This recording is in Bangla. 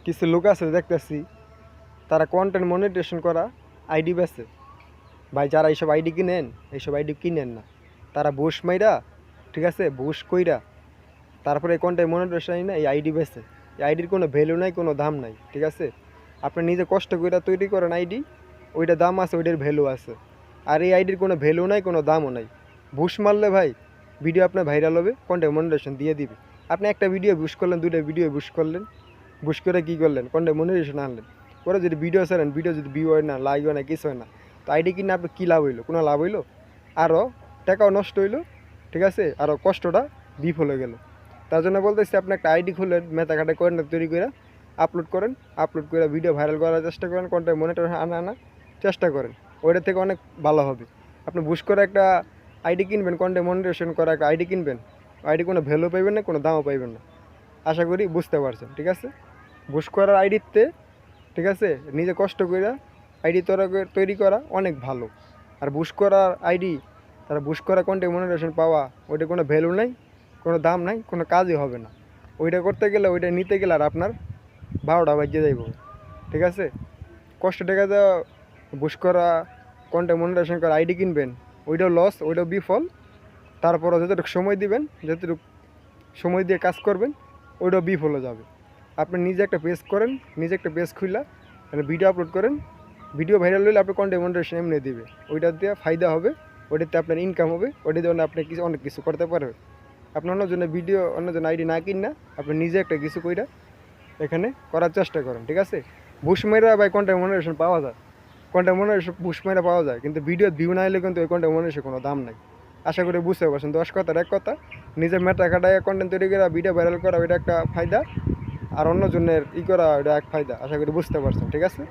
কিছু লোক আছে দেখতেছি তারা কন্টেন্ট মনিটাইজেশন করা আইডি বেচে। ভাই যারা এইসব আইডি কিনেন, এইসব আইডি কিনেন না। তারা বুশ মাইরা, ঠিক আছে, বুশ কইরা তারপরে এই কন্টেন্ট মনিটাইজেশন না এই আইডি বেচে। এই আইডির কোনো ভ্যালু নাই, কোনো দাম নাই, ঠিক আছে। আপনি নিজে কষ্ট কইরা তৈরি করেন আইডি, ওইটা দাম আছে, ওইটার ভ্যালু আছে। আর এই আইডির কোনো ভ্যালু নাই, কোনো দামও নাই। বুশ মারলে ভাই ভিডিও আপনার ভাইরাল হবে, কন্টেন্ট মনিটাইজেশন দিয়ে দিবে। আপনি একটা ভিডিও বুশ করলেন, দুইটা ভিডিও বুশ করলেন, বুশ করে কী করলেন, কন্টেন্ট মনিটাইজেশন আনলেন। পরে যদি ভিডিও ছাড়েন, ভিডিও যদি ভিউ হয় না, লাইক হয় না, কিছু হয় না, তো আইডি কিনে আপনার কী লাভ হইলো? কোনো লাভ হইলো? আরও টাকাও নষ্ট হইলো, ঠিক আছে, আরও কষ্টটা বিফল হয়ে গেল। তার জন্য বলতেছি আপনি একটা আইডি খুলেন, মেথাঘাটে কন্টেন্ট তৈরি করে আপলোড করেন, আপলোড করে ভিডিও ভাইরাল করার চেষ্টা করেন, কন্টেন্ট মনিটাইজেশন আনা চেষ্টা করেন। ওইটা থেকে অনেক ভালো হবে। আপনি বুশ করে একটা আইডি কিনবেন, কন্টেন্ট মনিটাইজেশন করা একটা আইডি কিনবেন, আইডি কোনো ভ্যালু পাইবেন না, কোনো দামও পাইবেন না। আশা করি বুঝতে পারছেন, ঠিক আছে। বুশ করার আইডিতে, ঠিক আছে, নিজে কষ্ট করে আইডি তৈরি করা অনেক ভালো। আর বুশ করার আইডি, তারা বুশ করা কন্টেন্ট মনিটাইজেশন পাওয়া, ওইটা কোনো ভ্যালু নাই, কোনো দাম নাই, কোনো কাজই হবে না। ওইটা করতে গেলে, ওইটা নিতে গেলে আর আপনার 12টা বাজিয়ে যাইব, ঠিক আছে। কষ্ট টাকা দেওয়া বুশ করা কন্টেন্ট মনিটাইজেশন করা আইডি কিনবেন, ওইটাও লস, ওইটাও বিফল। তারপরও যতটুকু সময় দিবেন, যতটুকু সময় দিয়ে কাজ করবেন, ওইটাও বিফল হয়ে যাবে। আপনি নিজে একটা পেজ করেন, নিজে একটা পেজ খুললা ভিডিও আপলোড করেন, ভিডিও ভাইরাল হলে আপনি কন্টেন্ট মনিটাইজেশন এমনি দিবে, ওইটা দিয়ে ফায়দা হবে, ওইটাতে আপনার ইনকাম হবে, ওইটা দিয়ে আপনি অনেক কিছু করতে পারবেন। আপনি অন্যজনের ভিডিও, অন্যজন আইডি না কিন না, আপনি নিজে একটা কিছু কইরা এখানে করার চেষ্টা করেন, ঠিক আছে। বুশ মেরা বা কন্টেন্ট মনিটাইজেশন পাওয়া যায়, কন্টেন্ট মনিটাইজেশন বুশ মেরা পাওয়া যায়, কিন্তু ভিডিও ভিউ না হলে কিন্তু ওই কন্টেন্ট মনিটাইজেশন কোনো দাম নাই। আশা করি বুঝতে পারছেন। 10 কথার এক কথা, নিজের মেটা কাটায় কন্টেন্ট তৈরি করা, ভিডিও ভাইরাল করা, ওইটা একটা ফায়দা। আর অন্যজনের করা, ওইটা এক ফায়দা। আশা করি বুঝতে পারছেন, ঠিক আছে।